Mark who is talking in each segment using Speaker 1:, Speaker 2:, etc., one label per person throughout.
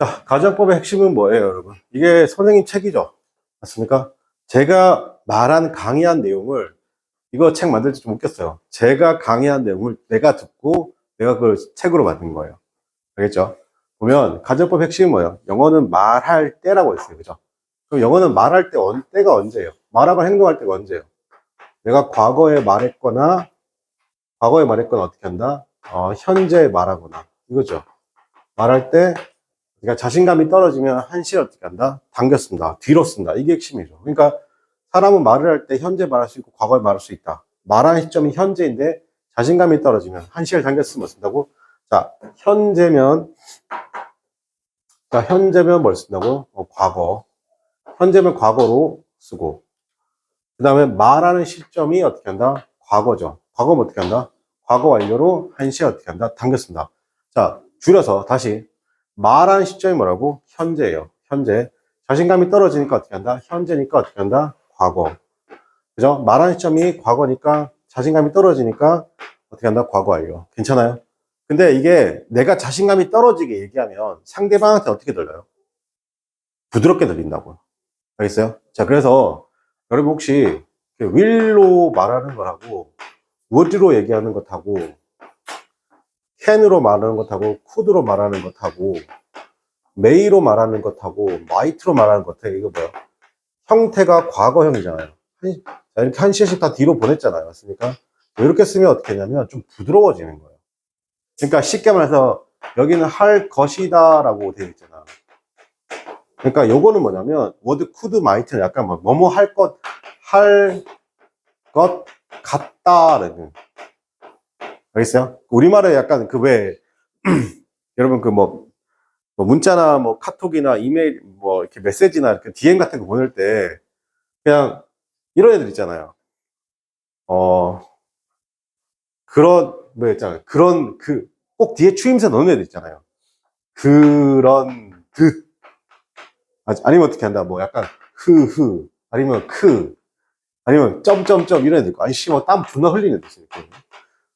Speaker 1: 자, 가정법의 핵심은 뭐예요, 여러분? 이게 선생님 책이죠. 맞습니까? 제가 말한, 강의한 내용을, 이거 책 만들 때 좀 웃겼어요. 제가 강의한 내용을 내가 듣고, 내가 그걸 책으로 만든 거예요. 알겠죠? 보면, 가정법 핵심은 뭐예요? 영어는 말할 때라고 했어요. 그죠? 그럼 영어는 말할 때, 때가 언제예요? 말하거나 행동할 때가 언제예요? 내가 과거에 말했거나 어떻게 한다? 현재 말하거나. 이거죠. 말할 때, 그러니까 자신감이 떨어지면 한시를 어떻게 한다? 당겨 쓴다. 뒤로 쓴다. 이게 핵심이죠. 그러니까 사람은 말을 할 때 현재 말할 수 있고 과거에 말할 수 있다. 말하는 시점이 현재인데 자신감이 떨어지면 한시를 당겨 쓰면 쓴다고? 자, 현재면 뭘 쓴다고? 과거. 현재면 과거로 쓰고. 그 다음에 말하는 시점이 어떻게 한다? 과거죠. 과거면 어떻게 한다? 과거 완료로 한시에 어떻게 한다? 당겨 쓴다. 자, 줄여서 다시. 말하는 시점이 뭐라고? 현재예요. 현재. 자신감이 떨어지니까 어떻게 한다? 현재니까 어떻게 한다? 과거. 그죠? 말하는 시점이 과거니까 자신감이 떨어지니까 어떻게 한다? 과거 완료. 괜찮아요? 근데 이게 내가 자신감이 떨어지게 얘기하면 상대방한테 어떻게 들려요? 부드럽게 들린다고요. 알겠어요? 자, 그래서 여러분 혹시 will로 말하는 거하고 would로 얘기하는 것하고 can으로 말하는 것하고 could로 말하는 것하고 may로 말하는 것하고 might로 말하는 것하고 이거 뭐야? 형태가 과거형이잖아요. 자, 이렇게 한 시씩 다 뒤로 보냈잖아요. 맞습니까? 이렇게 쓰면 어떻게 하냐면 좀 부드러워지는 거예요. 그러니까 쉽게 말해서 여기는 할 것이다 라고 되어 있잖아. 그러니까 요거는 뭐냐면 would, could, might는 약간 뭐뭐 할 것 같다라는. 알겠어요? 우리말에 약간 그 왜 여러분 그 뭐 문자나 뭐 카톡이나 이메일 뭐 이렇게 메시지나 이렇게 DM 같은 거 보낼 때 그냥 이런 애들 있잖아요. 그런 뭐 있잖아요. 그런 그 꼭 뒤에 추임새 넣는 애들 있잖아요. 그런 듯 아니면 어떻게 한다? 뭐 약간 흐흐 아니면 아니면 점점점 이런 애들 있고 아니 씨뭐 땀 존나 흘리는 애들 있어요.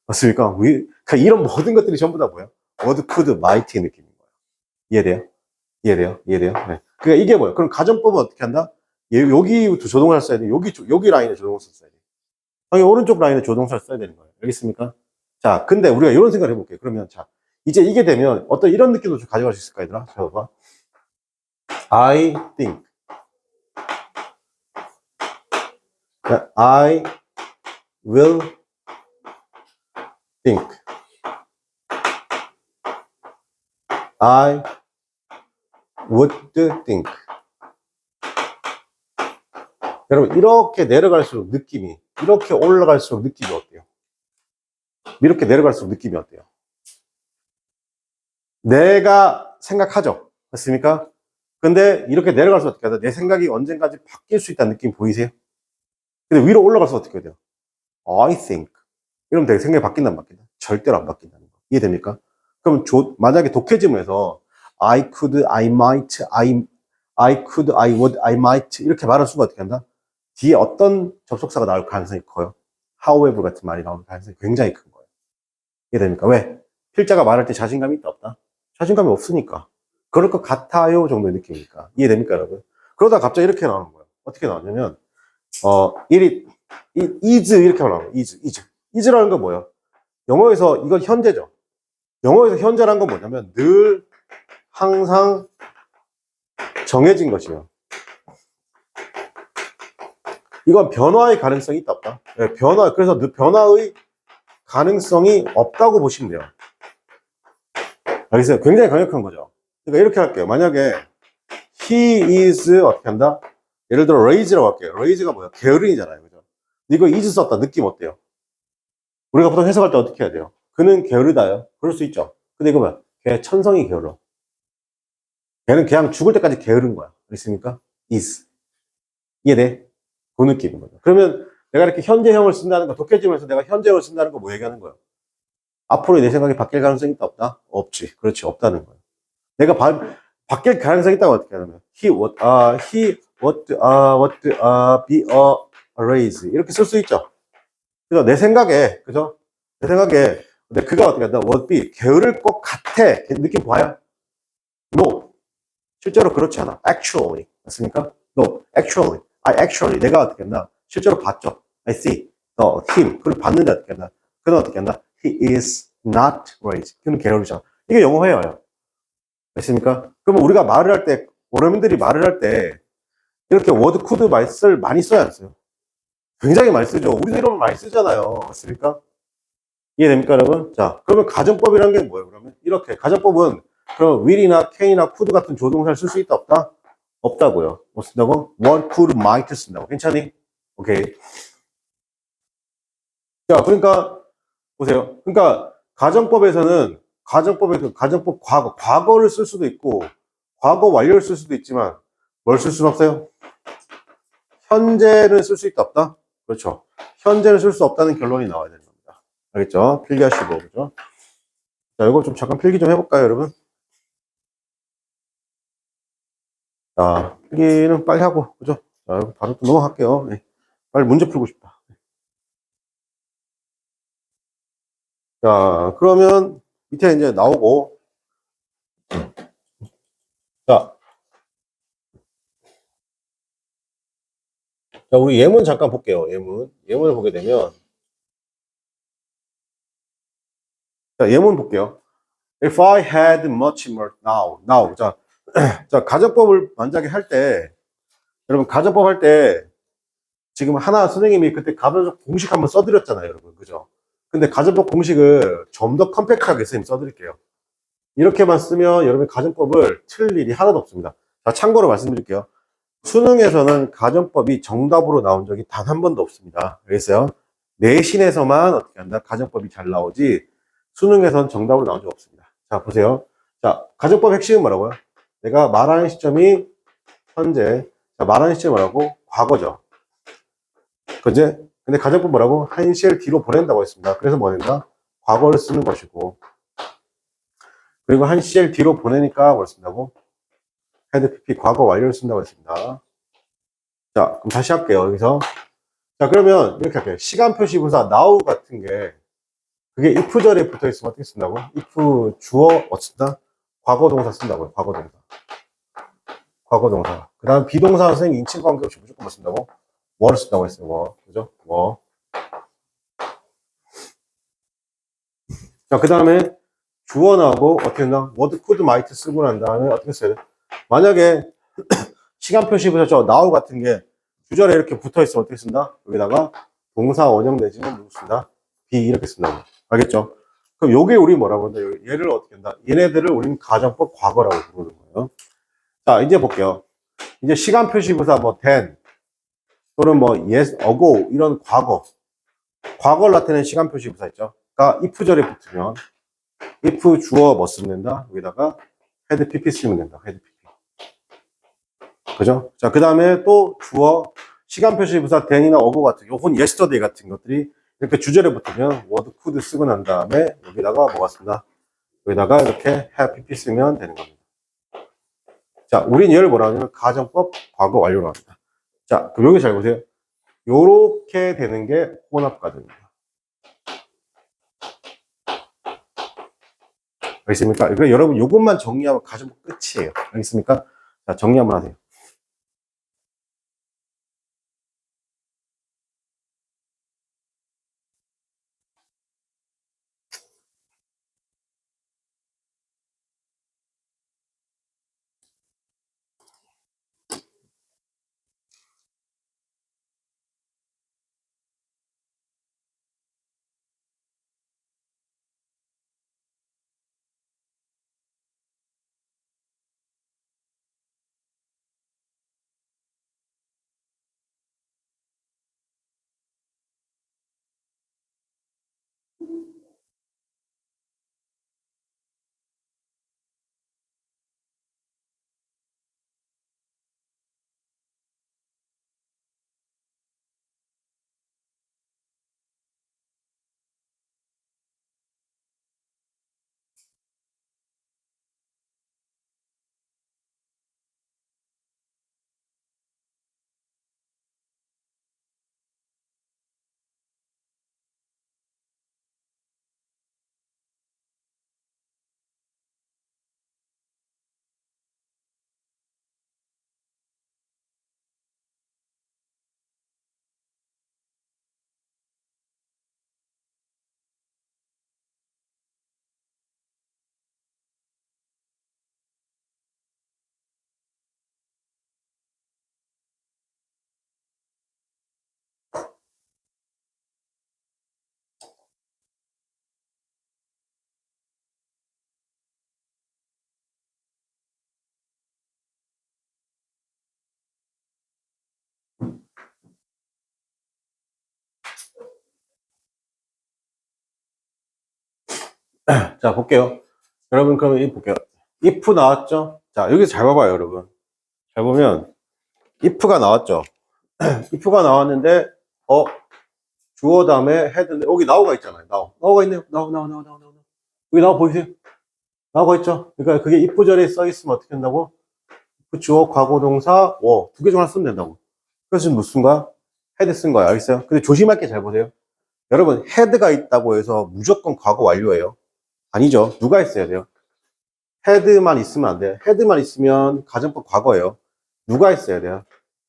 Speaker 1: 맞습니까? 그러니까 이런 모든 것들이 전부 다 뭐예요? 워드, 쿠드, 마이티의 느낌인 거예요. 이해돼요? 이해돼요? 네. 그러니까 이게 뭐예요? 그럼 가정법은 어떻게 한다? 여기 조동사를 써야 돼. 여기 라인에 조동사를 써야 돼. 여기 오른쪽 라인에 조동사를 써야 되는 거예요. 알겠습니까? 자, 근데 우리가 이런 생각을 해볼게요. 그러면 자, 이제 이게 되면 어떤 이런 느낌도 좀 가져갈 수 있을까, 얘들아? 자, 봐. I think. I will think. I would think. 여러분, 이렇게 내려갈수록 느낌이, 이렇게 올라갈수록 느낌이 어때요? 이렇게 내려갈수록 느낌이 어때요? 내가 생각하죠. 맞습니까? 근데 이렇게 내려갈수록 어떻게 하다? 내 생각이 언젠가지 바뀔 수 있다는 느낌 보이세요? 근데 위로 올라갈수록 어떻게 돼요? I think. 이러면 되게 생각이 바뀐다, 안 바뀐다? 절대로 안 바뀐다는 거. 이해됩니까? 그럼 만약에 독해지문에서 I could, I might, I could, I would, I might 이렇게 말할 수가 어떻게 한다? 뒤에 어떤 접속사가 나올 가능성이 커요? however 같은 말이 나올 가능성이 굉장히 큰 거예요. 이해됩니까? 왜? 필자가 말할 때 자신감이 있다, 없다? 자신감이 없으니까. 그럴 것 같아요 정도의 느낌이니까. 이해됩니까, 여러분? 그러다 갑자기 이렇게 나오는 거예요. 어떻게 나오냐면, it is 이렇게 나오는 거예요. is라는 건 뭐예요? 영어에서 이건 현재죠. 영어에서 현재라는 건 뭐냐면 늘 항상 정해진 것이에요. 이건 변화의 가능성이 있다, 없다? 네, 그래서 변화의 가능성이 없다고 보시면 돼요. 알겠어요? 굉장히 강력한 거죠. 그러니까 이렇게 할게요. 만약에 he is 어떻게 한다? 예를 들어 raise라고 할게요. raise가 뭐야? 게으름이잖아요. 그죠? 이거 is 썼다. 느낌 어때요? 우리가 보통 해석할 때 어떻게 해야 돼요? 그는 게으르다요. 그럴 수 있죠. 근데 이거 뭐야? 걔 천성이 게을러. 걔는 그냥 죽을 때까지 게으른 거야. 알겠습니까? is. 이해돼? 그 느낌인 거죠. 그러면 내가 이렇게 현재형을 쓴다는 거, 독해지면서 내가 현재형을 쓴다는 거 뭐 얘기하는 거야? 앞으로 내 생각이 바뀔 가능성이 있다, 없다? 없지. 그렇지. 없다는 거야. 내가 바뀔 가능성이 있다고 어떻게 하냐면 he would be a raise 이렇게 쓸 수 있죠. 그죠? 내 생각에 근데 그가 어떻게 한다? would be 게으를 것 같아. 느낌 봐요? No. 실제로 그렇지 않아. actually. 맞습니까? No, actually. actually. 내가 어떻게 했나? 실제로 봤죠. I see. him. 그걸 봤는데 어떻게 했나? 그는 어떻게 했나? He is not great. 그는 게으르잖아. 이게 영어 회화예요. 맞습니까? 그러면 우리가 말을 할 때, 여러분들이 말을 할 때, 이렇게 워드 코드 많이 써야 안 써요? 굉장히 많이 쓰죠. 우리도 이런 말 많이 쓰잖아요. 맞습니까? 이해됩니까, 여러분? 자, 그러면 가정법이라는 게 뭐예요, 그러면? 이렇게. 가정법은, 그럼 will이나 can이나 could 같은 조동사를 쓸 수 있다, 없다? 없다고요. 뭐 쓴다고? want, could, might 쓴다고. 괜찮니? 오케이. 자, 그러니까, 보세요. 그러니까, 가정법 과거를 쓸 수도 있고, 과거 완료를 쓸 수도 있지만, 뭘 쓸 수는 없어요? 현재를 쓸 수 있다, 없다? 그렇죠. 현재를 쓸 수 없다는 결론이 나와야 되는 겁니다. 알겠죠? 필기하시고, 그죠? 자, 이거 좀 잠깐 필기 좀 해볼까요, 여러분? 자, 필기는 빨리 하고, 그죠? 자, 바로 또 넘어갈게요. 네. 빨리 문제 풀고 싶다. 자, 그러면 밑에 이제 나오고, 자, 자, 우리 예문 잠깐 볼게요. 예문을 보게 되면, 자, 예문 볼게요. If I had much more now. 자, 자, 가정법을 만약에 할 때, 여러분, 가정법 할 때, 지금 하나 선생님이 그때 가정법 공식 한번 써드렸잖아요, 여러분. 그죠? 근데 가정법 공식을 좀 더 컴팩트하게 선생님 써드릴게요. 이렇게만 쓰면 여러분 가정법을 틀 일이 하나도 없습니다. 자, 참고로 말씀드릴게요. 수능에서는 가정법이 정답으로 나온 적이 단 한 번도 없습니다. 알겠어요? 내신에서만 어떻게 한다? 가정법이 잘 나오지 수능에서는 정답으로 나온 적 없습니다. 자, 보세요. 자, 가정법 핵심은 뭐라고요? 내가 말하는 시점이 현재. 자, 말하는 시점이 뭐라고? 과거죠. 그제? 근데 가정법 뭐라고? 한 시를 뒤로 보낸다고 했습니다. 그래서 뭐 된다? 과거를 쓰는 것이고. 그리고 한 시를 뒤로 보내니까 뭘 쓴다고? 헤드 PP 과거 완료를 쓴다고 했습니다. 자, 그럼 다시 할게요. 여기서. 자, 그러면 이렇게 할게요. 시간 표시 부사 now 같은 게 그게 if절에 붙어 있으면 어떻게 쓴다고? if 주어 쓴다? 과거 동사 쓴다고요. 과거 동사. 과거 동사. 그 다음 비동사 선생님 인칭 관계없이 무조건 뭐 쓴다고? 뭐를 쓴다고 했어요. 뭐. 그죠? 뭐. 자, 그 다음에 주어나오고 어떻게 했나? word could might 쓰고 난 다음에 어떻게 써야 돼? 만약에 시간 표시 부사 저 now 같은 게 주절에 이렇게 붙어 있으면 어떻게 쓴다? 여기다가 동사 원형 내지는 누구 쓴다? be 이렇게 쓴다고. 알겠죠? 그럼 요게 우리 뭐라고 한다? 얘를 어떻게 한다? 얘네들을 우리는 가정법 과거라고 부르는 거예요. 자, 이제 볼게요. 이제 시간 표시 부사 뭐 then 또는 뭐 yes, ago 이런 과거를 나타내는 시간 표시 부사 있죠. 그러니까 if절에 붙으면 if 주어 뭐 쓰면 된다? 여기다가 had pp 쓰면 된다. had pp. 그죠? 자, 그 다음에 또 주어 시간 표시 부사 then이나 ago 같은 혹은 yesterday 같은 것들이 이렇게 주절에 붙으면 word could 쓰고 난 다음에 여기다가 뭐가 쓴다? 여기다가 이렇게 have pp 쓰면 되는 겁니다. 자, 우린 얘를 뭐라 하냐면 가정법 과거 완료로 합니다. 자, 그럼 여기 잘 보세요. 요렇게 되는 게 혼합가정입니다. 알겠습니까? 그러니까 여러분 요것만 정리하면 가정법 끝이에요. 알겠습니까? 자, 정리 한번 하세요. 자, 볼게요. 여러분, 그러면 이 볼게요. if 나왔죠? 자, 여기서 잘 봐봐요, 여러분. 잘 보면, if가 나왔죠? if가 나왔는데, 주어 다음에 헤드인데, 여기 now가 있잖아요. now가 있네요. now. 여기 now 보이세요? now가 있죠? 그러니까 그게 if 절에 써 있으면 어떻게 된다고? 그 주어, 과거, 동사, 두 개 중 하나 쓰면 된다고. 그래서 지금 무슨 거야? 헤드 쓴 거야. 알겠어요? 근데 조심할 게 잘 보세요. 여러분, 헤드가 있다고 해서 무조건 과거 완료예요. 아니죠. 누가 있어야 돼요? 헤드만 있으면 안 돼요. 헤드만 있으면 가정법 과거예요. 누가 있어야 돼요?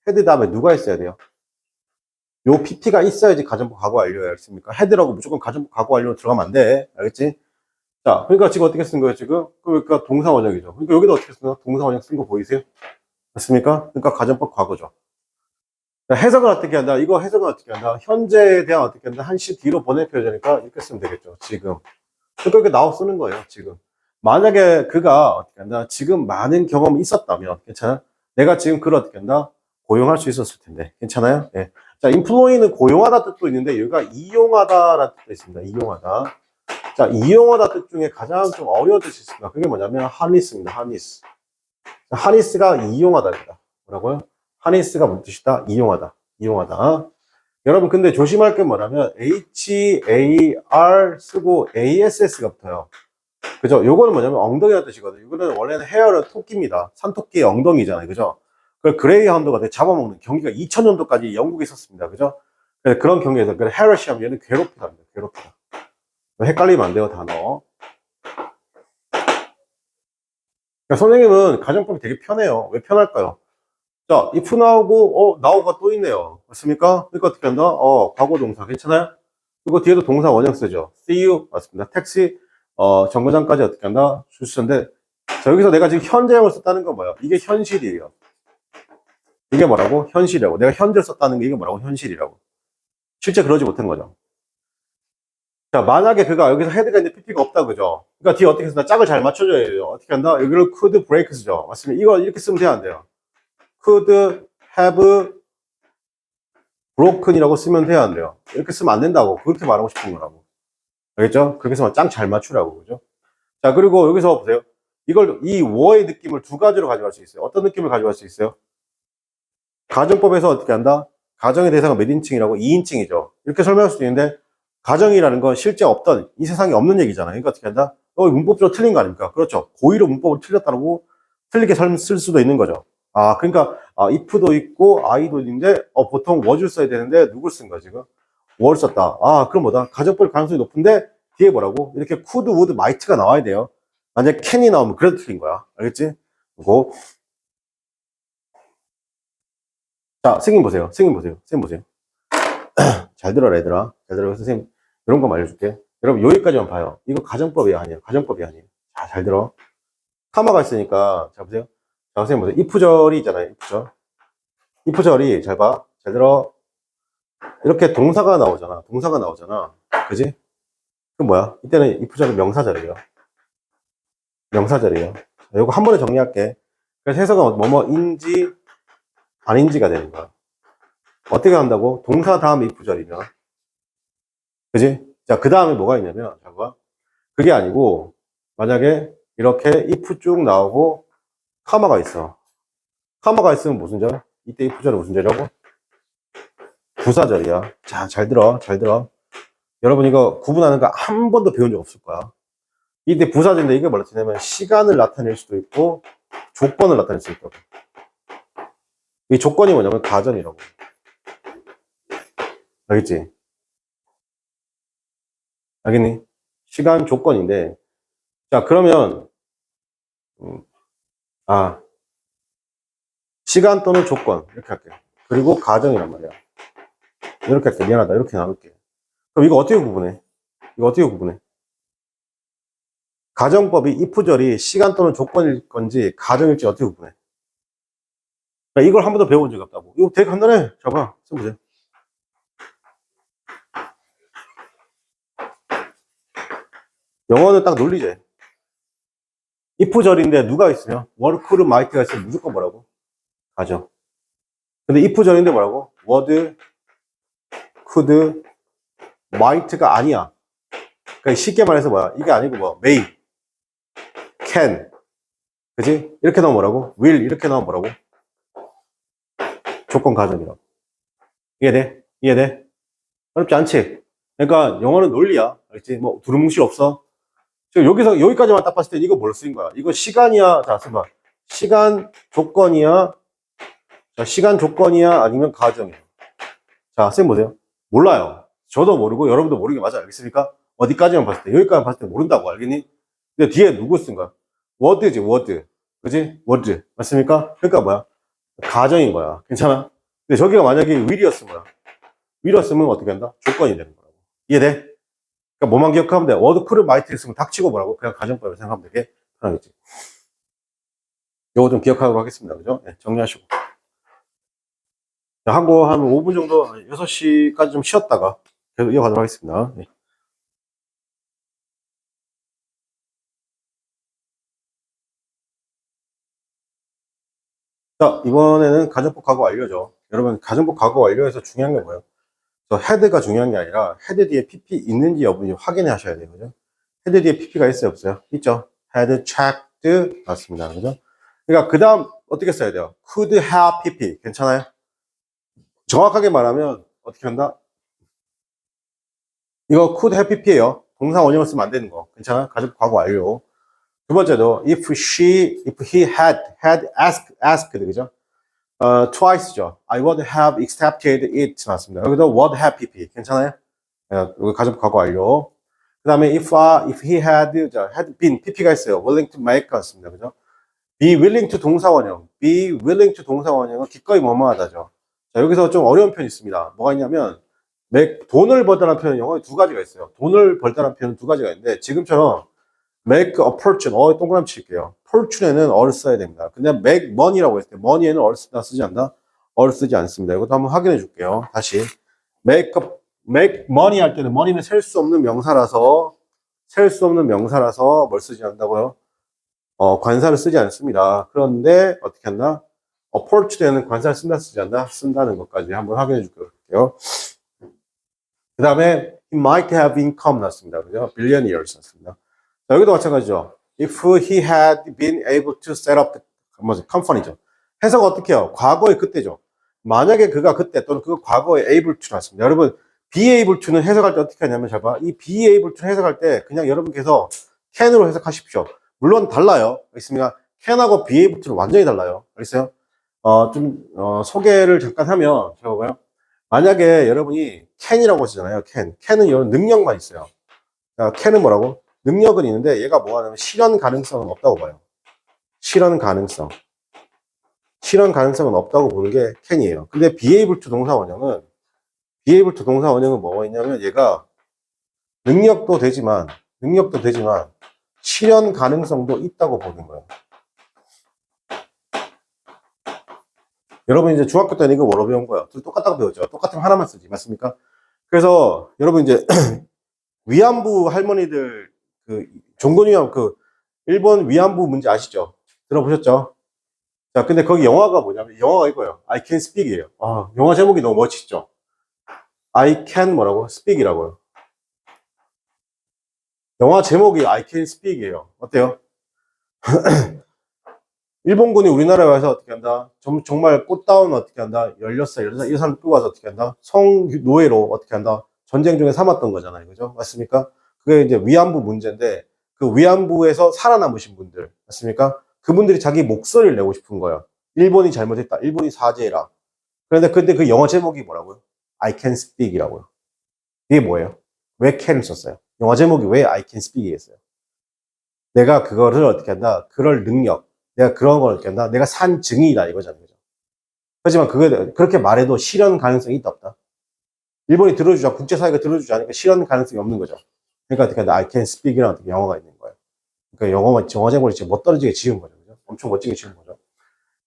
Speaker 1: 헤드 다음에 누가 있어야 돼요? 요 PP가 있어야지 가정법 과거 완료예요. 알겠습니까? 헤드라고 무조건 가정법 과거 완료로 들어가면 안 돼. 알겠지? 자, 그러니까 지금 어떻게 쓴 거예요, 지금? 그러니까 동사 원형이죠. 그러니까 여기도 어떻게 쓴 거예요? 동사 원형 쓴 거 보이세요? 맞습니까? 그러니까 가정법 과거죠. 자, 해석은 어떻게 한다? 이거 해석은 어떻게 한다? 현재에 대한 어떻게 한다? 한시 뒤로 보내표야 되니까 이렇게 쓰면 되겠죠. 지금. 그러니까 이렇게 나와 쓰는 거예요, 지금. 만약에 그가 어떻게 한다? 지금 많은 경험이 있었다면, 괜찮아? 내가 지금 그를 어떻게 한다? 고용할 수 있었을 텐데. 괜찮아요? 예. 자, employ는 고용하다 뜻도 있는데, 여기가 이용하다라는 뜻도 있습니다. 이용하다. 자, 이용하다 뜻 중에 가장 좀 어려운 뜻이 있습니다. 그게 뭐냐면, harness입니다. harness. harness가 이용하다입니다. 뭐라고요? harness가 무슨 뜻이다? 이용하다. 이용하다. 여러분, 근데 조심할 게 뭐냐면, HAR 쓰고 ASS가 붙어요. 그죠? 요거는 뭐냐면 엉덩이라는 뜻이거든요. 이거는 원래는 헤어는 토끼입니다. 산토끼의 엉덩이잖아요. 그죠? 그 그레이하운드가 잡아먹는 경기가 2000년도까지 영국에 있었습니다. 그죠? 그런 경기에서 그 헤러시하면 얘는 괴롭히답니다. 괴롭히다. 헷갈리면 안 돼요, 단어. 그러니까 선생님은 가정법이 되게 편해요. 왜 편할까요? 자, if 나오고, now가 또 있네요. 맞습니까? 그러니까 어떻게 한다? 과거 동사. 괜찮아요? 그리고 뒤에도 동사 원형 쓰죠. see you. 맞습니다. 택시, 정거장까지 어떻게 한다? 주시는데, 자, 여기서 내가 지금 현재형을 썼다는 건 뭐야? 이게 현실이에요. 이게 뭐라고? 현실이라고. 내가 현재를 썼다는 게 이게 뭐라고? 현실이라고. 실제 그러지 못한 거죠. 자, 만약에 그가 여기서 헤드가 있는데 PP가 없다, 그죠? 그러니까 뒤에 어떻게 쓴다? 짝을 잘 맞춰줘야 돼요. 어떻게 한다? 여기를 could break 쓰죠. 맞습니다. 이거 이렇게 쓰면 돼야 안 돼요? could have broken이라고 쓰면 돼야 안 돼요? 이렇게 쓰면 안 된다고. 그렇게 말하고 싶은 거라고. 알겠죠? 그렇게 쓰면 짱 잘 맞추라고, 그죠? 자, 그리고 여기서 보세요. 이 워의 느낌을 두 가지로 가져갈 수 있어요. 어떤 느낌을 가져갈 수 있어요? 가정법에서 어떻게 한다? 가정의 대상은 몇 인칭이라고? 2인칭이죠. 이렇게 설명할 수도 있는데, 가정이라는 건 실제 없던, 이 세상에 없는 얘기잖아요. 그러니까 어떻게 한다? 문법적으로 틀린 거 아닙니까? 그렇죠. 고의로 문법을 틀렸다고 틀리게 쓸 수도 있는 거죠. 그러니까, if도 있고, I도 있는데, 보통 was를 써야 되는데, 누굴 쓴 거야, 지금? 뭘 썼다. 그럼 뭐다? 가정법 가능성이 높은데, 뒤에 뭐라고? 이렇게 could, would, might가 나와야 돼요. 만약에 can이 나오면 그래도 틀린 거야. 알겠지? 그리고, 자, 승인 보세요. 승인 보세요. 승인 보세요. 잘 들어라, 얘들아. 잘 들어. 선생님, 이런 거 알려줄게. 여러분, 여기까지만 봐요. 이거 가정법이 아니에요. 가정법이 아니에요. 자, 잘 들어. 카마가 있으니까, 자, 보세요. 자, 선생님 보세요. if절이 있잖아요. if절. if절이, 잘 봐. 잘 들어. 이렇게 동사가 나오잖아. 동사가 나오잖아. 그지? 그럼 뭐야? 이때는 if절은 명사절이에요. 명사절이에요. 이거 한 번에 정리할게. 그래서 해석은 뭐뭐인지, 아닌지가 되는 거야. 어떻게 한다고? 동사 다음 if절이면. 그지? 자, 그 다음에 뭐가 있냐면, 잠깐. 그게 아니고, 만약에 이렇게 if 쭉 나오고, 카마가 있어. 카마가 있으면 무슨 절? 이때 if절은 무슨 절이라고? 부사절이야. 자, 잘 들어. 잘 들어. 여러분 이거 구분하는 거 한 번도 배운 적 없을 거야. 이때 부사절인데 이게 뭐라 뜻냐면 시간을 나타낼 수도 있고, 조건을 나타낼 수 있다고. 이 조건이 뭐냐면 가정이라고. 알겠지? 알겠니? 시간 조건인데, 자, 그러면, 음, 아, 시간 또는 조건. 이렇게 할게. 그리고 가정이란 말이야. 이렇게 할게. 미안하다. 이렇게 나눌게. 그럼 이거 어떻게 구분해? 이거 어떻게 구분해? 가정법이 if절이 시간 또는 조건일 건지 가정일지 어떻게 구분해? 그러니까 이걸 한 번도 배워본 적이 없다고. 이거 되게 간단해. 봐봐. 써보세요. 영어는 딱 논리제. if절인데 누가 있으면 워크를 마이트가 있으면 무조건 뭐라고? 가정. 근데 if절인데 뭐라고? would, could, might가 아니야. 그러니까 쉽게 말해서 뭐야? 이게 아니고 뭐, may, can. 그지? 이렇게 나오면 뭐라고? will, 이렇게 나오면 뭐라고? 조건 가정이라고. 이해돼? 이해돼? 어렵지 않지? 그러니까 영어는 논리야. 알겠지? 뭐, 두루뭉실 없어. 지금 여기서, 여기까지만 딱 봤을 때 이거 뭘 쓰인 거야? 이거 시간이야. 자, 써봐. 시간 조건이야. 자, 시간 조건이야. 아니면 가정이야. 자, 선생님 보세요. 몰라요. 저도 모르고 여러분도 모르는 게 맞아. 알겠습니까? 어디까지만 봤을 때, 여기까지만 봤을 때 모른다고 알겠니? 근데 뒤에 누구 쓴 거야? word지, word. 그지? word. 맞습니까? 그러니까 뭐야? 가정인 거야. 괜찮아? 근데 저기가 만약에 will이었으면 뭐야? will이었으면 어떻게 한다? 조건이 되는 거라고. 이해돼? 그러니까 뭐만 기억하면 돼. word, could, might 있으면 닥치고 뭐라고? 그냥 가정법을 생각하면 되게 편하겠지. 요거 좀 기억하도록 하겠습니다. 그죠? 네, 정리하시고. 자, 하고 한 5분 정도, 6시까지 좀 쉬었다가 계속 이어가도록 하겠습니다. 네. 자, 이번에는 가정법 과거 완료죠. 여러분, 가정법 과거 완료에서 중요한 게 뭐예요? 저 헤드가 중요한 게 아니라 헤드 뒤에 PP 있는지 여부인지 확인해 하셔야 돼요. 그죠? 헤드 뒤에 PP가 있어요, 없어요? 있죠? 헤드 checked 맞습니다. 그죠? 그러니까 그 다음 어떻게 써야 돼요? could have PP 괜찮아요? 정확하게 말하면 어떻게 한다? 이거 could have PP예요. 동사 원형을 쓰면 안 되는 거. 괜찮아요? 가정법 과거 완료. 두 번째도 if he had asked 그죠? twice죠. I would have accepted it 맞습니다. 여기도 would have pp 괜찮아요? 여기 가정법 과거 완료. 그 다음에 if he had been pp가 있어요. willing to make 같습니다. 그죠? be willing to 동사원형. be willing to 동사원형은 기꺼이 뭐뭐하다죠. 자, 여기서 좀 어려운 표현이 있습니다. 뭐가 있냐면 돈을 벌다라는 표현은 영어에 두 가지가 있어요. 돈을 벌다라는 표현은 두 가지가 있는데 지금처럼 make a fortune, 동그라미 칠게요. fortune에는 어를 써야 됩니다. 그냥 make money라고 했을 때 money에는 어를 쓰지 않나? 어를 쓰지 않습니다. 이것도 한번 확인해 줄게요. 다시 make money 할 때는 money는 셀 수 없는 명사라서 뭘 쓰지 않는다고요? 관사를 쓰지 않습니다. 그런데 어떻게 한다? fortune에는 관사를 쓴다 쓰지 않나? 쓴다는 것까지 한번 확인해 줄게요. 그 다음에 he might have income 났습니다. 그죠? billionaires 났습니다. 자, 여기도 마찬가지죠. If he had been able to set up the company죠. 해석 어떻게 해요? 과거의 그때죠. 만약에 그가 그때 또는 그 과거에 able to 났습니다. 여러분, be able to는 해석할 때 어떻게 하냐면 잘 봐. 이 be able to 해석할 때 그냥 여러분께서 can으로 해석하십시오. 물론 달라요. 알겠습니까? can하고 be able to는 완전히 달라요. 알겠어요? 소개를 잠깐 하면 제가 봐요. 만약에 여러분이 can이라고 하시잖아요. can은 이런 능력만 있어요. 자, can은 뭐라고? 능력은 있는데 얘가 뭐 하냐면 실현 가능성은 없다고 봐요. 실현 가능성은 없다고 보는 게 can이에요. 근데 be able to 동사 원형은 뭐가 있냐면 얘가 능력도 되지만 실현 가능성도 있다고 보는 거예요. 여러분 이제 중학교 때는 이거 뭐로 배운 거예요? 똑같다고 배웠죠. 똑같으면 하나만 쓰지 맞습니까? 그래서 여러분 이제 위안부 할머니들 종군위안 일본 위안부 문제 아시죠? 들어보셨죠? 자, 근데 거기 영화가 뭐냐면, 영화가 이거예요. I can speak이에요. 영화 제목이 너무 멋있죠? I can 뭐라고? speak이라고요. 영화 제목이 I can speak이에요. 어때요? 일본군이 우리나라에 와서 어떻게 한다? 정말 꽃다운 어떻게 한다? 16살, 이 사람 끌고 와서 어떻게 한다? 성노예로 어떻게 한다? 전쟁 중에 삼았던 거잖아요. 그죠? 맞습니까? 그게 이제 위안부 문제인데, 그 위안부에서 살아남으신 분들, 맞습니까? 그분들이 자기 목소리를 내고 싶은 거예요. 일본이 잘못했다. 일본이 사죄해라. 그런데 근데 그 영어 제목이 뭐라고요? I can speak이라고요. 이게 뭐예요? 왜 can을 썼어요? 영어 제목이 왜 I can speak이겠어요? 내가 그거를 어떻게 한다? 그럴 능력. 내가 그런 걸 어떻게 한다? 내가 산 증인이다 이거잖아요. 하지만 그렇게 말해도 실현 가능성이 있다 없다? 일본이 들어주자, 국제사회가 들어주지 않으니까 실현 가능성이 없는 거죠. 그러니까 어떻게 한다? I can speak이라는 어떻게 영어가 있는 거예요. 그러니까 영어 제목을 지금 멋떨어지게 지은 거죠. 그죠? 엄청 멋지게 지은 거죠.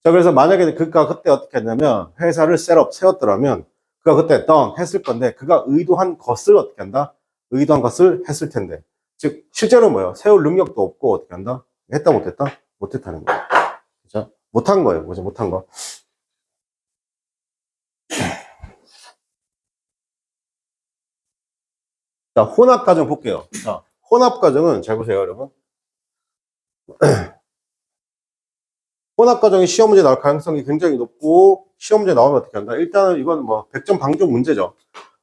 Speaker 1: 자, 그래서 만약에 그가 그때 어떻게 했냐면 회사를 세웠더라면 그가 그때 done 했을 건데 그가 의도한 것을 어떻게 한다? 의도한 것을 했을 텐데. 즉, 실제로 뭐예요? 세울 능력도 없고 어떻게 한다? 했다 못했다? 못했다는 거예요. 그죠? 못한 거예요. 그죠? 못한 거. 자, 혼합 가정 볼게요. 자, 혼합 과정은 잘 보세요, 여러분. 혼합 과정이 시험 문제 나올 가능성이 굉장히 높고, 시험 문제 나오면 어떻게 한다? 일단은 이건 뭐 100점 방정 문제죠.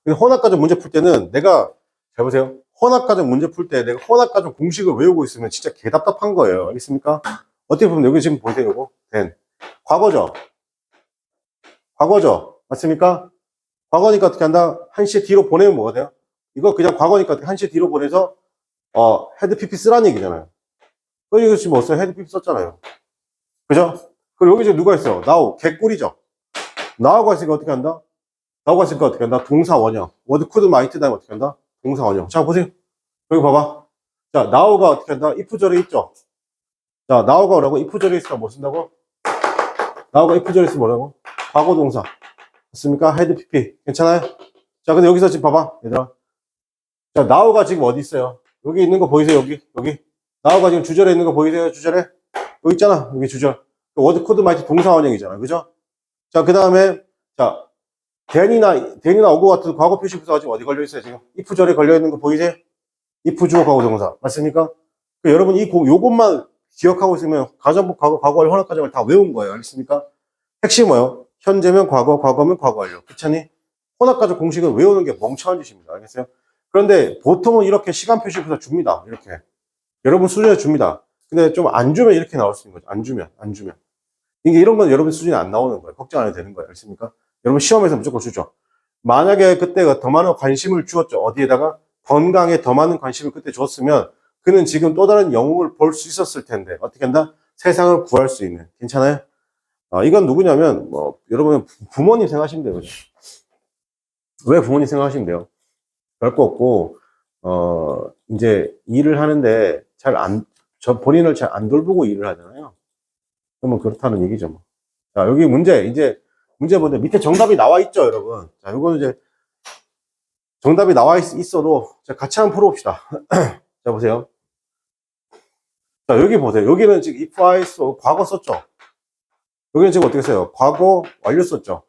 Speaker 1: 근데 혼합 과정 문제 풀 때는 내가 잘 보세요. 혼합 과정 문제 풀 때 내가 혼합 과정 공식을 외우고 있으면 진짜 개답답한 거예요. 알겠습니까? 어떻게 보면 여기 지금 보세요, 이거. 된. 과거죠. 과거죠. 맞습니까? 과거니까 어떻게 한다? 한시에 뒤로 보내면 뭐가 돼요? 이거 그냥 과거니까 한시에 뒤로 보내서, 헤드 PP 쓰라는 얘기잖아요. 이거 지금 뭐 써요? 헤드 PP 썼잖아요. 그죠? 그리고 여기 지금 누가 있어? 나우, 개꿀이죠? 나우가 있으니까 어떻게 한다? 나우가 있으니까 어떻게 한다? 동사 원형. 워드 코드 마이트 다음에 어떻게 한다? 동사 원형. 자, 보세요. 여기 봐봐. 자, 나우가 어떻게 한다? if 절에 있죠? 자, 나우가 뭐라고? if 절에 있으면 뭐 쓴다고? 나우가 if 절에 있으면 뭐라고? 과거 동사. 맞습니까? 헤드 PP. 괜찮아요? 자, 근데 여기서 지금 봐봐. 얘들아. 자, 나우가 지금 어디 있어요? 여기 있는 거 보이세요? 여기. 나우가 지금 주절에 있는 거 보이세요? 주절에? 여기 있잖아. 여기 주절. 워드 코드 마이트 동사 원형이잖아. 그죠? 자, 그 다음에, 자, 댄이나 어고 같은 과거 표시 부사가 지금 어디 걸려있어요? 지금. if 절에 걸려있는 거 보이세요? if 주어 과거 동사. 맞습니까? 여러분, 요것만 기억하고 있으면 가정법 과거 완료 혼합 과정을 다 외운 거예요. 알겠습니까? 핵심이 뭐예요? 현재면 과거, 과거면 과거 완료. 그렇니? 혼합 과정 공식을 외우는 게 멍청한 짓입니다. 알겠어요? 그런데 보통은 이렇게 시간 표시 부사 줍니다. 이렇게. 여러분 수준에 줍니다. 근데 좀 안 주면 이렇게 나올 수 있는 거죠. 안 주면. 이게 이런 건 여러분 수준이 안 나오는 거예요. 걱정 안 해도 되는 거예요. 알겠습니까? 여러분 시험에서 무조건 주죠. 만약에 그때가 더 많은 관심을 주었죠. 어디에다가? 건강에 더 많은 관심을 그때 줬으면 그는 지금 또 다른 영웅을 볼 수 있었을 텐데 어떻게 한다? 세상을 구할 수 있는. 괜찮아요? 이건 누구냐면 여러분 부모님 생각하시면 돼요. 그죠? 왜 부모님 생각하시면 돼요? 별거 없고 이제 일을 하는데 본인을 잘 안 돌보고 일을 하잖아요. 그러면 그렇다는 얘기죠. 뭐. 자, 여기 문제 보는데 밑에 정답이 나와 있죠, 여러분. 자, 요거는 이제 정답이 나와 있어도 자, 같이 한번 풀어봅시다. 자, 보세요. 자, 여기 보세요. 여기는 지금 if I so 과거 썼죠. 여기는 지금 어떻게 써요? 과거 완료 썼죠.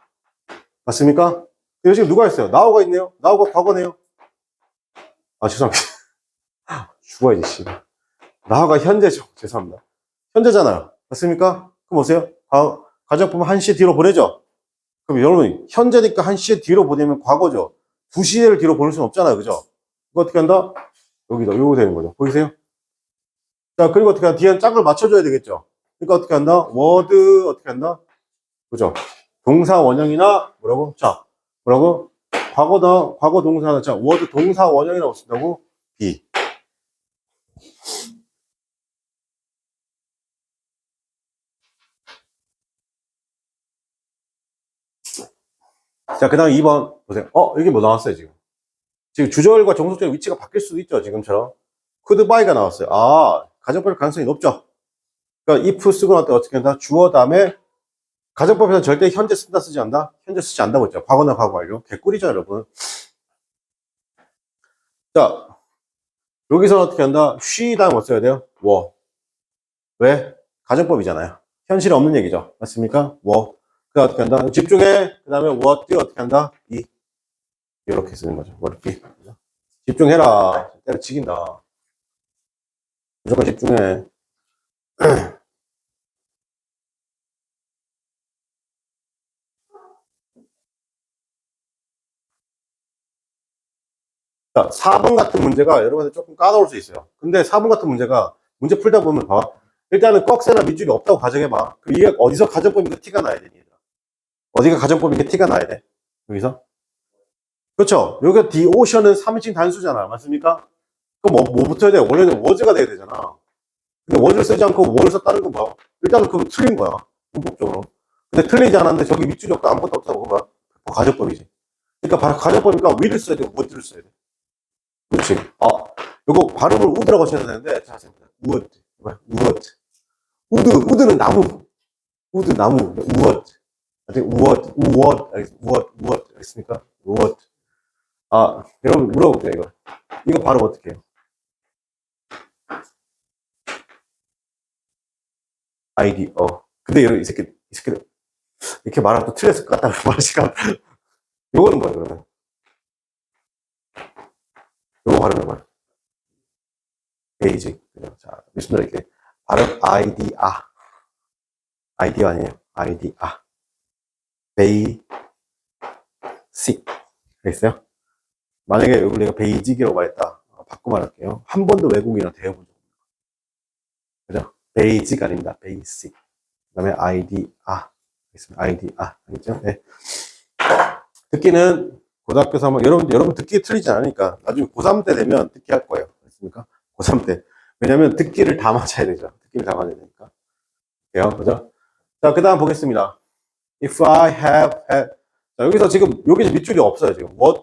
Speaker 1: 맞습니까? 여기 지금 누가 있어요? 나우가 있네요. 나우가 과거네요. 죄송합니다. 죽어야지, 씨. 나우가 현재죠. 죄송합니다. 현재잖아요. 맞습니까? 그럼 보세요. 가정법 1시에 뒤로 보내죠? 그럼 여러분, 현재니까 1시에 뒤로 보내면 과거죠. 2시를 뒤로 보낼 수는 없잖아요. 그죠? 이거 어떻게 한다? 여기다, 요거 되는 거죠. 보이세요? 자, 그리고 어떻게 한다? 뒤에 짝을 맞춰줘야 되겠죠? 그러니까 어떻게 한다? 워드, 어떻게 한다? 그죠? 동사 원형이나, 뭐라고? 자, 뭐라고? 과거 동사나, 자, 워드 동사 원형이라고 쓴다고? be. 자, 그 다음 2번 보세요. 여기 뭐 나왔어요, 지금? 지금 주절과 종속절의 위치가 바뀔 수도 있죠, 지금처럼. could by가 나왔어요. 가정법일 가능성이 높죠. 그러니까 if 쓰고 나서 어떻게 한다? 주어 다음에 가정법에서는 절대 현재 쓴다 쓰지 않다? 현재 쓰지 않다고 했죠. 과거나 과거 완료. 개꿀이죠, 여러분. 자, 여기서는 어떻게 한다? she 다음에 뭐 써야 돼요? were. 왜? 가정법이잖아요. 현실에 없는 얘기죠. 맞습니까? were. 그 어떻게 한다? 집중해. 그 다음에 what 어떻게 한다? be. 이렇게 쓰는 거죠. what be. 집중해라. 때려치긴다. 무조건 집중해. 자, 4번 같은 문제가 여러분들 조금 까다로울 수 있어요. 근데 4번 같은 문제가 문제 풀다 보면 봐. 일단은 꺽쇠나 밑줄이 없다고 가정해봐. 그럼 이게 어디서 가정법인가 티가 나야 돼. 어디가 가정법인가 티가 나야 돼. 여기서. 그렇죠. 여기가 the ocean은 3인칭 단수잖아. 맞습니까? 그럼 뭐 붙어야 돼? 원래는 was가 돼야 되잖아. 근데 was를 쓰지 않고 were 썼다는 건 뭐야? 일단은 그거 틀린 거야. 문법적으로. 근데 틀리지 않았는데 저기 밑줄이 없고 아무것도 없다고 그거 뭐야? 가정법이지. 그러니까 바로 가정법이니까 will을 써야 돼. would를 써야 돼. 그렇지. 요거 발음을 우드라고 하셔야 되는데, 자, would. 우드는 나무. 우드, 나무. would. would. 알겠습니까? would. 여러분, 물어볼게요, 이거. 이거 발음 어떻게 해요? 아이디, 근데 여러분, 이 새끼, 이렇게 말하면 또 틀렸을 것 같다고 말하시까? 요거는 뭐야, 그러면? 요거 발음은 뭐야? 베이직. 자, 미순들 이렇게 발음 아이디아. 아이디어 아니에요. 아이디아. 베이식. 알겠어요? 만약에 여기 내가 베이직이라고 말했다. 바꿔 말할게요. 한 번도 외국인이랑 대해본 적 없어요. 그죠? 베이직 아닙니다. 베이식. 그 다음에 아이디아. 알겠습니다. 아이디아. 알겠죠? 네. 듣기는 고등학교 3학 여러분 듣기 틀리지 않으니까 나중에 고3 때 되면 듣기 할 거예요. 알겠습니까? 고3 때. 왜냐면 듣기를 다 맞춰야 되죠. 듣기를 다 맞춰야 되니까. 그래요? 그죠? 자, 그 다음 보겠습니다. If I have had. 자, 여기서 지금, 여기 밑줄이 없어요, 지금. what,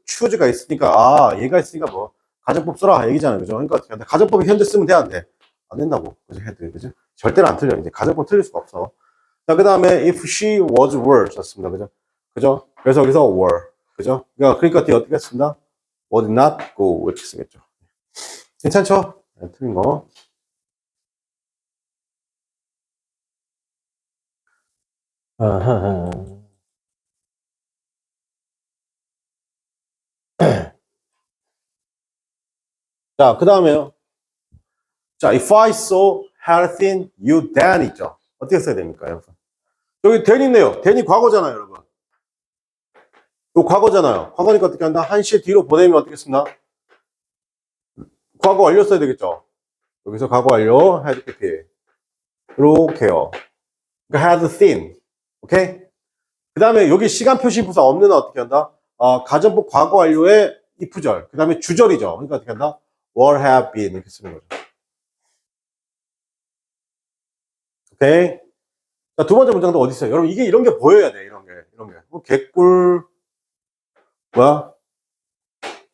Speaker 1: choose가 있으니까, 아, 얘가 있으니까 뭐, 가정법 써라, 얘기잖아요. 그죠? 그러니까, 가정법이 현재 쓰면 돼, 안 돼? 안 된다고. 그죠? 헤드, 그죠? 절대로 안 틀려. 이제 가정법 틀릴 수가 없어. 자, 그 다음에, if she was were. 썼습니다. 그죠? 그죠? 그래서 여기서 were. 그죠? 그러니까 뒤에 어떻게 했습니다? would not go. 이렇게 쓰겠죠. 괜찮죠? 네, 틀린 거. 아하하. 자, 그 다음에요. 자, if I saw anything you then 있죠. 어떻게 써야 됩니까, 여러분? 여기 then 있네요. then이 과거잖아요, 여러분. 이거 과거잖아요. 과거니까 어떻게 한다? 한시에 뒤로 보내면 어떻게 쓴다? 과거 완료 써야 되겠죠. 여기서 과거 완료, had PP. 이렇게요. 그러니까 had seen. 오케이? 그 다음에 여기 시간 표시 부사 없는 어떻게 한다? 가정법 과거 완료의 if절. 그 다음에 주절이죠. 그러니까 어떻게 한다? were have been. 이렇게 쓰는 거죠. 오케이? 자, 두 번째 문장도 어디 있어요? 여러분, 이런 게 보여야 돼, 이런 게. 뭐, 개꿀, 뭐야?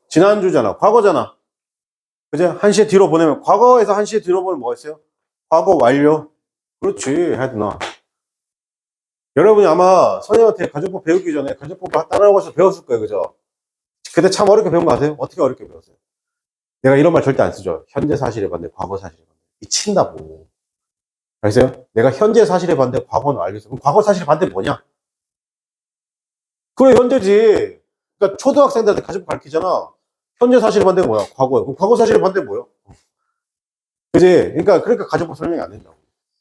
Speaker 1: 지난주잖아. 과거잖아. 그죠? 한시에 뒤로 보내면, 과거에서 한시에 뒤로 보내면 뭐가 있어요? 과거 완료. 그렇지, had not. 여러분이 아마 선생님한테 가정법 배우기 전에 가정법 따라오고 서 배웠을 거예요. 그죠? 그때 참 어렵게 배운 거 아세요? 어떻게 어렵게 배웠어요? 내가 이런 말 절대 안 쓰죠. 현재 사실에 반대, 과거 사실에 반대. 미친다고. 알겠어요? 내가 현재 사실에 반대, 과거는 알겠어. 그럼 과거 사실에 반대 뭐냐? 그래, 현재지. 그러니까 초등학생들한테 가정법 가르치잖아. 현재 사실에 반대가 뭐야? 과거야. 그럼 과거 사실에 반대 뭐야? 그지? 그러니까 가정법 설명이 안 된다고.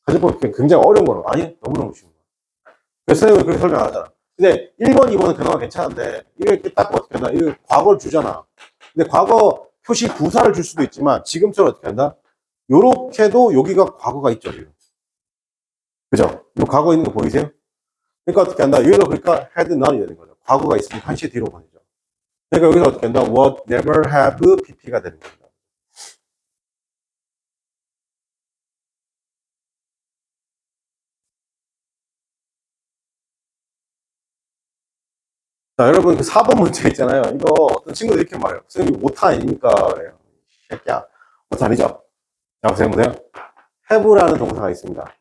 Speaker 1: 가정법 굉장히 어려운 거로. 아니, 너무너무 쉬운 거. 그래서 선생님은 그렇게 설명 안 하잖아. 근데 1번, 2번은 그나마 괜찮은데, 이렇게 딱 어떻게 한다? 이거 과거를 주잖아. 근데 과거 표시 부사를 줄 수도 있지만, 지금처럼 어떻게 한다? 요렇게도 여기가 과거가 있죠, 지금. 그죠? 요 과거 있는 거 보이세요? 그러니까 어떻게 한다? 여기도 그러니까 had none이 되는 거죠. 과거가 있으니까 한시 뒤로 보내죠. 그러니까 여기서 어떻게 한다? Would never have pp가 되는 겁니다. 자, 여러분, 그 4번 문제 있잖아요. 이거 어떤 친구들 이렇게 말해요. 선생님, 오타 아닙니까? 그래요. 새끼야. 오타 아니죠? 자, 선생님 보세요. have라는 동사가 있습니다.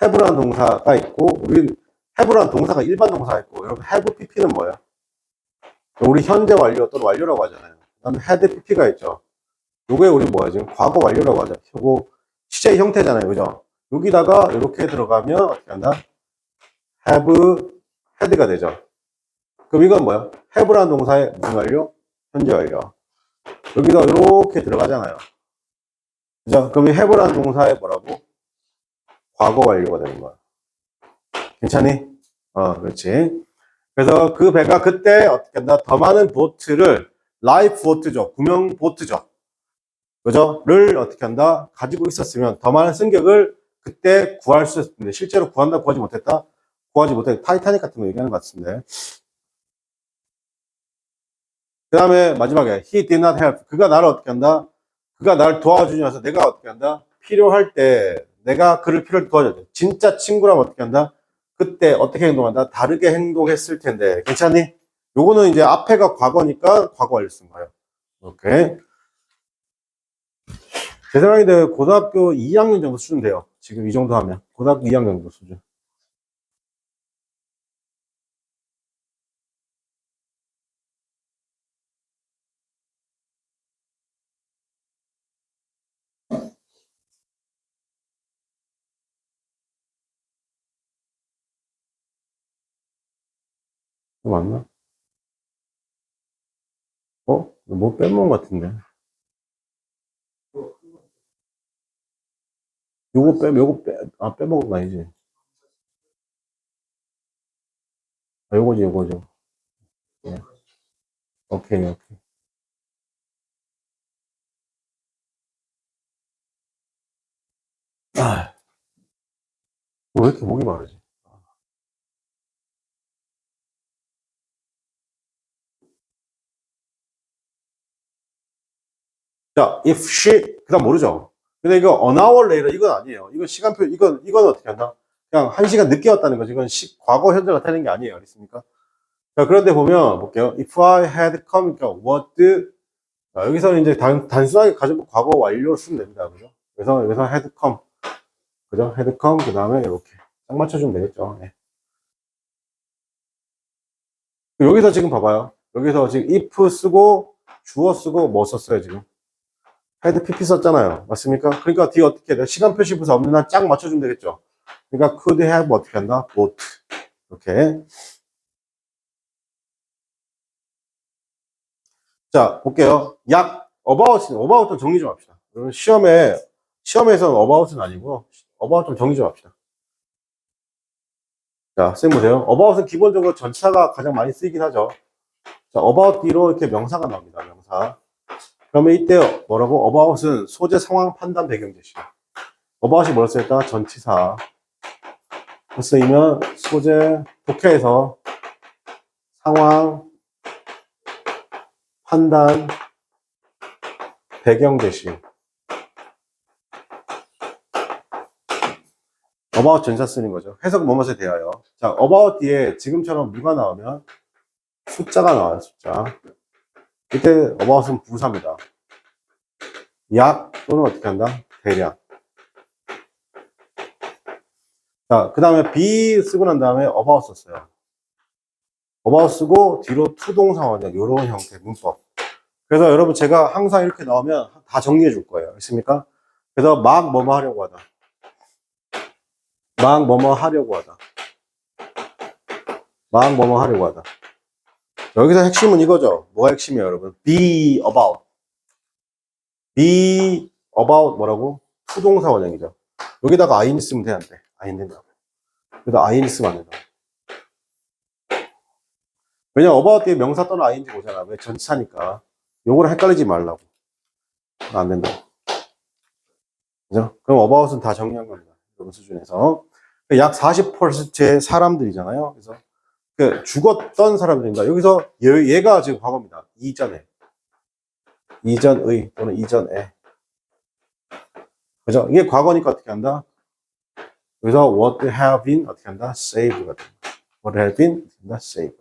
Speaker 1: have라는 동사가 있고, 우리는 have라는 동사가 일반 동사가 있고, 여러분, have pp는 뭐예요? 우리 현재 완료 또는 완료라고 하잖아요. 그다음에 had pp가 있죠. 요게 우리 뭐야? 지금 과거 완료라고 하죠. 요거 시제의 형태잖아요. 그죠? 여기다가 이렇게 들어가면 어떻게 한다? have, had가 되죠. 그럼 이건 뭐야? have라는 동사의 무슨 완료? 현재 완료. 여기다 이렇게 들어가잖아요. 그죠? 그럼 이 have라는 동사의 뭐라고? 과거 완료가 되는 거야. 괜찮니? 그렇지. 그래서 그 배가 그때 어떻게 한다? 더 많은 보트를, 라이프 보트죠. 구명 보트죠. 그죠?를 어떻게 한다? 가지고 있었으면 더 많은 승객을 그때 구할 수 있었는데, 실제로 구한다, 구하지 못했다? 구하지 못했다. 타이타닉 같은 거 얘기하는 것 같은데. 그 다음에 마지막에, he did not help. 그가 나를 어떻게 한다? 그가 나를 도와주지 않아서 내가 어떻게 한다? 필요할 때, 내가 그를 필요할 때 도와줘야 돼. 진짜 친구라면 어떻게 한다? 그때 어떻게 행동한다? 다르게 행동했을 텐데. 괜찮니? 요거는 이제 앞에가 과거니까 과거 완료 쓴 거예요. 오케이. 제 생각인데 고등학교 2학년 정도 수준 돼요. 지금 이 정도 하면. 고등학교 2학년 정도 수준. 맞나? 뭐 빼먹은 것 같은데. 빼먹은 거 아니지? 요거죠. 예. 오케이. 아, 왜 이렇게 목이 마르지? 자, if she, 그 다음 모르죠? 근데 이거 an hour later, 이건 아니에요. 이건 시간표, 이건 어떻게 한다? 그냥 1시간 늦게 왔다는 거지. 이건 과거 현재가 되는 게 아니에요. 알겠습니까? 자, 그런데 보면, 볼게요. If I had come, 그러니까 what, 자, 여기서는 이제 단순하게 가지고 과거 완료를 쓰면 됩니다. 그죠? 그래서 여기서 had come, 그죠? had come, 그 다음에 이렇게 딱 맞춰주면 되겠죠. 네. 여기서 지금 봐봐요. 여기서 지금 if 쓰고, 주어 쓰고, 뭐 썼어요, 지금? 헤드 PP 썼잖아요. 맞습니까? 그러니까 뒤에 어떻게 돼? 시간 표시 부사 없는 한 쫙 맞춰주면 되겠죠. 그러니까 could have 어떻게 한다? both. 이렇게. 자, 볼게요. about은 정리 좀 합시다. 여러분 시험에서는 about은 아니고, about 좀 정리 좀 합시다. 자, 쌤 보세요. about은 기본적으로 전치사가 가장 많이 쓰이긴 하죠. 자, about 뒤로 이렇게 명사가 나옵니다. 명사. 그러면 이때 뭐라고? about은 소재, 상황, 판단, 배경 제시. about이 뭐라 써있다? 전치사. 쓰이면 소재, 독해에서 상황, 판단, 배경 제시. about 전사 쓰는 거죠. 해석 뭐뭐에 대하여. 자, about 뒤에 지금처럼 뭐가 나오면 숫자가 나와요, 숫자. 이때 about은 부사입니다. 약 또는 어떻게 한다? 대략. 자, 그 다음에 be 쓰고 난 다음에 about 썼어요. about 쓰고 뒤로 투동사 원형, 요런 형태 문법. 그래서 여러분 제가 항상 이렇게 나오면 다 정리해 줄 거예요. 있습니까? 그래서 막 뭐뭐 하려고 하다. 막 뭐뭐 하려고 하다. 막 뭐뭐 하려고 하다. 여기서 핵심은 이거죠. 뭐가 핵심이에요, 여러분? be about. be about 뭐라고? 투동사 원형이죠. 여기다가 ing 쓰면 돼, 안 돼? ing 된다. 여기다 ing 쓰면 안 된다. 왜냐면 about 뒤에 명사 또는 ing 오잖아. 왜? 전치사니까. 요거랑 헷갈리지 말라고. 안 된다. 그죠? 그럼 about은 다 정리한 겁니다. 이런 수준에서. 약 40%의 사람들이잖아요. 그래서 죽었던 사람들입니다. 여기서 얘가 지금 과거입니다. 이전에. 이전의 또는 이전에. 그죠? 이게 과거니까 어떻게 한다? 여기서 what have been 어떻게 한다? save가 됩니다. what have been 어떻게 한다? save.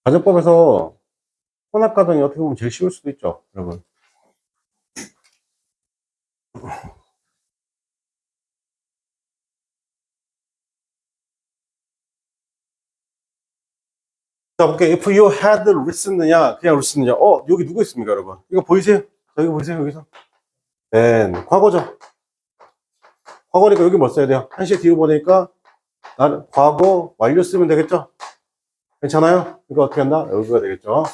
Speaker 1: 가정법에서 혼합가정이 어떻게 보면 제일 쉬울 수도 있죠, 여러분. 자, 볼게요. If you had listened냐, 그냥 listened냐. 여기 누구 있습니까, 여러분? 이거 보이세요? 여기 보이세요, 여기서? then. 과거죠. 과거니까 여기 뭐 써야 돼요? 한시 뒤로 보내니까 나는 과거 완료 쓰면 되겠죠? 괜찮아요? 이거 어떻게 한다? 여기가 되겠죠?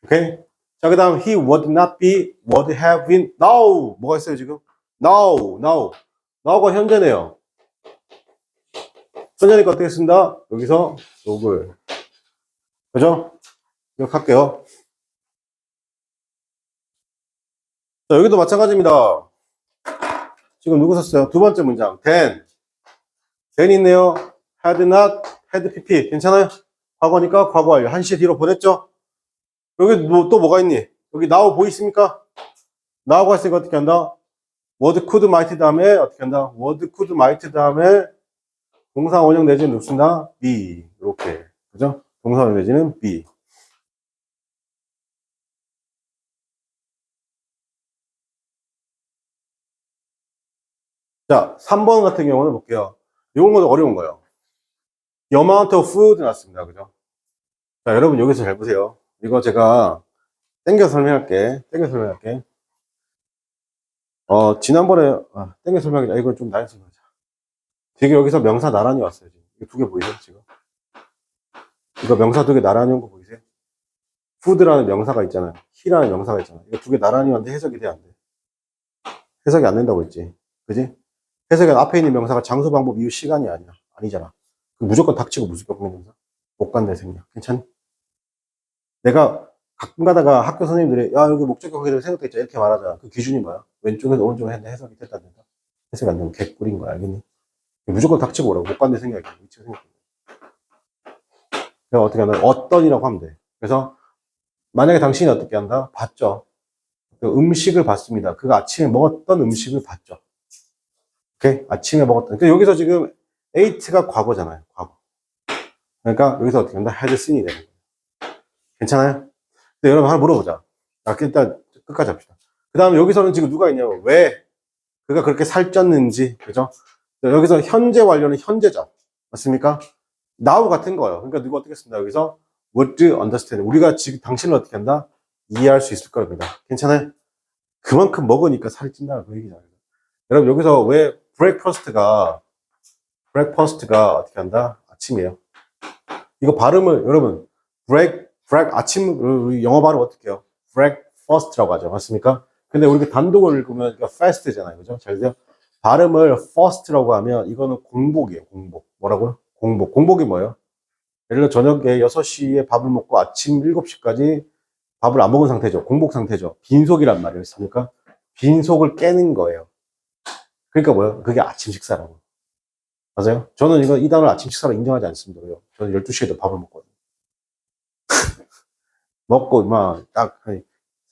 Speaker 1: 오케이? 자, 그 다음, he would not be, would have been, now. 뭐가 있어요, 지금? now. now가 현재네요. 현재니까 어떻게 쓴다? 여기서 욕을. 그죠? 기억할게요. 자, 여기도 마찬가지입니다. 지금 누구 썼어요? 두 번째 문장. then 있네요. had not, had pp. 괜찮아요? 과거니까 과거 완료. 한시 뒤로 보냈죠? 여기 또 뭐가 있니? 여기 now 보이십니까? now가 있으니까 어떻게 한다? word could might 다음에 어떻게 한다? word could might 다음에 동사 원형 내지는 누구 쓴다? be. 이렇게. 그죠? 동사 원형 내지는 be. 자, 3번 같은 경우는 볼게요. 이건 건 어려운 거예요. The amount of food 나왔습니다. 그죠? 자, 여러분 여기서 잘 보세요. 이거 제가 땡겨 설명할게. 지난번에, 땡겨 설명하자. 이건 좀 나연 설명하자. 되게 여기서 명사 나란히 왔어요, 지금. 이거 두 개 보이세요, 지금? 이거 명사 두 개 나란히 온 거 보이세요? food라는 명사가 있잖아요. he라는 명사가 있잖아요. 이거 두 개 나란히 왔는데 해석이 돼, 안 돼? 해석이 안 된다고 했지. 그지? 해석이 앞에 있는 명사가 장소, 방법, 이유, 시간이 아니야. 아니잖아. 무조건 닥치고 무슨 명사? 못 간다, 생략. 괜찮니? 내가 가끔 가다가 학교 선생님들이, 야, 여기 목적격 그대로 생각돼 있자. 이렇게 말하잖아. 그 기준이 뭐야? 왼쪽에서 오른쪽에 했는데 해석이 됐다, 된다. 해석이 안 되면 개꿀인 거야, 알겠니? 무조건 닥치고 오라고. 못 간다 생각이야. 위치가 생각해. 그래서 어떻게 하나? 어떤이라고 하면 돼. 그래서 만약에 당신이 어떻게 한다? 봤죠. 그 음식을 봤습니다. 그가 아침에 먹었던 음식을 봤죠. 오케이? 아침에 먹었던. 그러니까 여기서 지금 ate가 과거잖아요. 과거. 그러니까 여기서 어떻게 한다? had seen이 되는 거예요. 괜찮아요? 근데 여러분 하나 물어보자. 일단 끝까지 합시다. 그 다음에 여기서는 지금 누가 있냐고. 왜 그가 그렇게 살쪘는지. 그죠? 여기서 현재 완료는 현재죠. 맞습니까? now 같은 거예요. 그러니까 누가 어떻게 쓴다? 여기서 would understand. 우리가 지금 당신을 어떻게 한다? 이해할 수 있을 겁니다. 괜찮아요? 그만큼 먹으니까 살이 찐다. 그 얘기잖아요. 여러분 여기서 왜 breakfast가 어떻게 한다? 아침이에요. 이거 발음을 여러분 아침 우리 영어 발음 어떻게 해요? breakfast라고 하죠. 맞습니까? 근데 우리가 단독을 읽으면 이거 fast잖아요. 그죠? 잘 돼요? 발음을 first라고 하면 이거는 공복이에요. 공복. 뭐라고요? 공복. 공복이 뭐예요? 예를 들어 저녁에 6시에 밥을 먹고 아침 7시까지 밥을 안 먹은 상태죠. 공복 상태죠. 빈속이란 말이에요. 그러니까 빈속을 깨는 거예요. 그러니까 뭐예요? 그게 아침 식사라고. 맞아요? 저는 이 단어를 아침 식사로 인정하지 않습니다. 저는 12시에도 밥을 먹거든요. 먹고, 딱,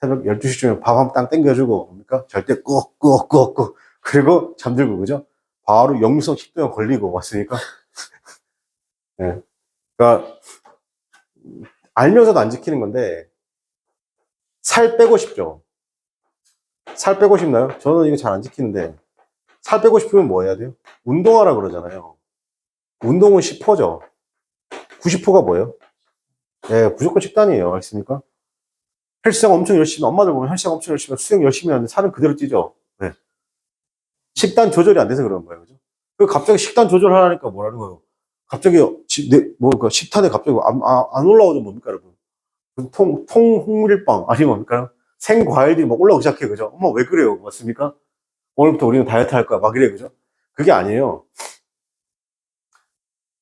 Speaker 1: 새벽 12시쯤에 밥 한 번 땡겨주고, 뭡니까? 절대 꾹. 그리고 잠들고, 그죠? 바로 역류성 식도염 걸리고 왔으니까. 네. 그러니까, 알면서도 안 지키는 건데, 살 빼고 싶죠? 살 빼고 싶나요? 저는 이거 잘 안 지키는데, 살 빼고 싶으면 뭐 해야 돼요? 운동하라 그러잖아요. 운동은 10%죠. 90%가 뭐예요? 네, 무조건 식단이에요. 알겠습니까? 헬스장 엄청 열심히, 엄마들 보면 헬스장 엄청 열심히, 수영 열심히 하는데 살은 그대로 찌죠. 네. 식단 조절이 안 돼서 그런 거예요. 그죠? 그 갑자기 식단 조절하라니까 뭐라는 거예요. 갑자기, 식단에 갑자기 안 올라오죠. 뭡니까, 여러분? 통홍밀빵, 아니 뭡니까? 생과일들이 막 올라오기 시작해요. 그죠? 엄마 왜 그래요? 맞습니까? 오늘부터 우리는 다이어트 할 거야. 막 이래. 그죠? 그게 아니에요.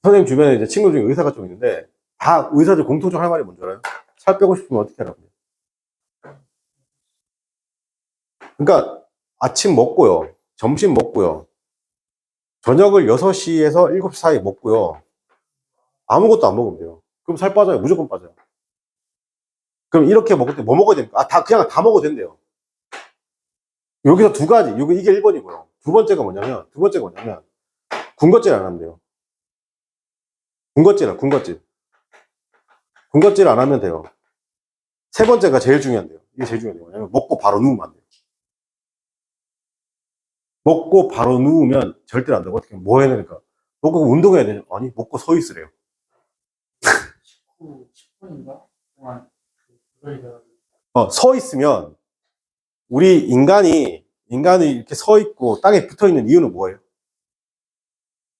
Speaker 1: 선생님 주변에 이제 친구 중에 의사가 좀 있는데, 다 의사들 공통적으로 할 말이 뭔지 알아요? 살 빼고 싶으면 어떻게 하라고. 그러니까 아침 먹고요. 점심 먹고요. 저녁을 6시에서 7시 사이 먹고요. 아무것도 안 먹으면 돼요. 그럼 살 빠져요. 무조건 빠져요. 그럼 이렇게 먹을 때 뭐 먹어야 됩니까? 그냥 다 먹어도 된대요. 여기서 두 가지. 이게 1번이고요. 두 번째가 뭐냐면, 군것질 안 하면 돼요. 군것질 안 하면 돼요. 세 번째가 제일 중요한데요. 이게 제일 중요해요. 뭐냐면, 먹고 바로 누우면 안 돼요. 먹고 바로 누우면 절대로 안 되고, 어떻게, 뭐 해야 되니까? 먹고 운동해야 되냐? 아니, 먹고 서 있으래요.
Speaker 2: 10분인가? 동안
Speaker 1: 서 있으면, 우리 인간이 이렇게 서 있고 땅에 붙어 있는 이유는 뭐예요?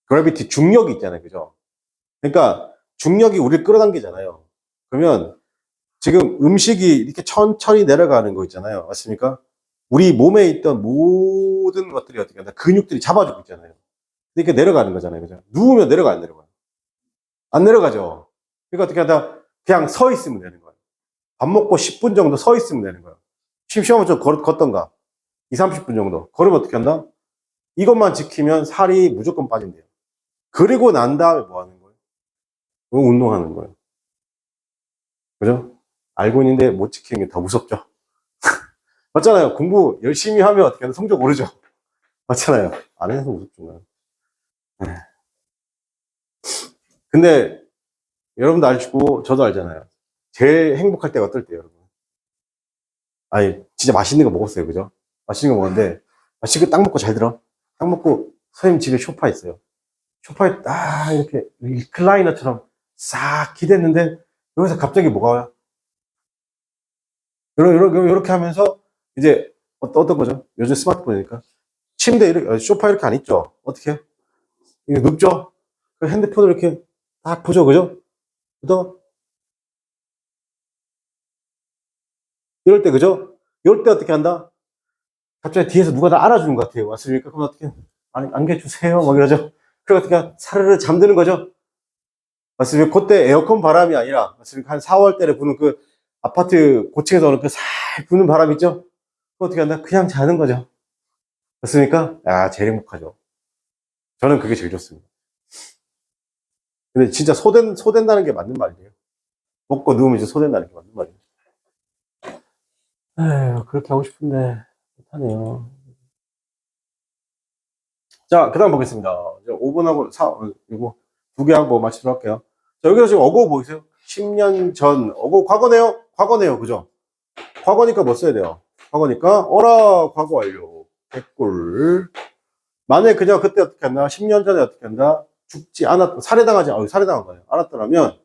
Speaker 1: 그래비티, 중력이 있잖아요. 그죠? 그러니까, 중력이 우리를 끌어당기잖아요. 그러면, 지금 음식이 이렇게 천천히 내려가는 거 있잖아요. 맞습니까? 우리 몸에 있던 모든 것들이 어떻게 한다? 근육들이 잡아주고 있잖아요. 이렇게 내려가는 거잖아요. 그죠? 누우면 안 내려가요? 안 내려가죠. 그러니까 어떻게 한다? 그냥 서 있으면 되는 거예요. 밥 먹고 10분 정도 서 있으면 되는 거예요. 심심하면 좀 걷던가. 2, 30분 정도. 걸으면 어떻게 한다? 이것만 지키면 살이 무조건 빠진대요. 그리고 난 다음에 뭐 하는 거예요? 운동하는 거예요. 그죠? 알고 있는데 못 지키는 게 더 무섭죠. 맞잖아요. 공부 열심히 하면 어떻게 하나 성적 오르죠. 맞잖아요. 안 해서 무섭죠. 근데 여러분도 알고 저도 알잖아요. 제일 행복할 때가 어떨 때요, 여러분? 아니, 진짜 맛있는 거 먹었어요. 그죠? 맛있는 거 먹었는데, 맛있게 딱 먹고 잘 들어. 딱 먹고 선생님 집에 소파 있어요. 소파에 딱 이렇게 리클라이너처럼 싹 기댔는데 여기서 갑자기 뭐가 와요? 이렇게 하면서 이제 어떤 거죠? 요즘 스마트폰이니까. 침대 이렇게, 소파 이렇게 안 있죠? 어떻게? 이거 눕죠? 그 핸드폰을 이렇게 딱 보죠, 그죠? 그죠? 이럴 때, 그죠? 이럴 때 어떻게 한다? 갑자기 뒤에서 누가 다 안아주는 것 같아요. 왔습니까? 그럼 어떻게, 안겨주세요. 막 이러죠? 그럼 어떻게, 사르르 잠드는 거죠? 맞습니까? 그때 에어컨 바람이 아니라, 맞습니까? 한 4월 달에 부는 그 아파트 고층에서 오는 그 살 부는 바람 있죠? 그거 어떻게 한다? 그냥 자는 거죠. 맞습니까? 아, 제일 행복하죠. 저는 그게 제일 좋습니다. 근데 진짜 소된다는 게 맞는 말이에요. 먹고 누우면 이제 소된다는 게 맞는 말이에요. 에휴, 그렇게 하고 싶은데, 못하네요. 자, 그 다음 보겠습니다. 이제 5분하고 이거 2개 하고 마치도록 할게요. 자, 여기서 지금 어고 보이세요? 10년 전, 어고 과거네요? 과거네요. 그죠? 과거니까 뭐 써야 돼요? 과거니까, 어라, 과거 완료. 개꿀. 만약에 그냥 그때 어떻게 했나? 10년 전에 어떻게 했나? 죽지 않았, 살해당한 거예요. 않았더라면,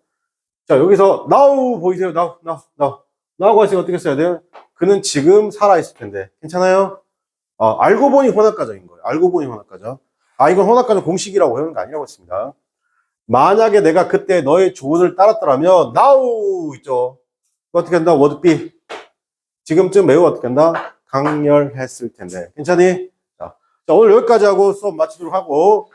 Speaker 1: 자, 여기서 now 보이세요? now가 있으면 어떻게 써야 돼요? 그는 지금 살아있을 텐데. 괜찮아요? 알고 보니 혼합가정인 거예요. 알고 보니 혼합가정. 이건 혼합가정 공식이라고 하는 거 아니라고 했습니다. 만약에 내가 그때 너의 조언을 따랐더라면, now 있죠. 어떻게 한다? would be. 지금쯤 매우 어떻게 한다? 강렬했을 텐데. 괜찮니? 자, 오늘 여기까지 하고 수업 마치도록 하고,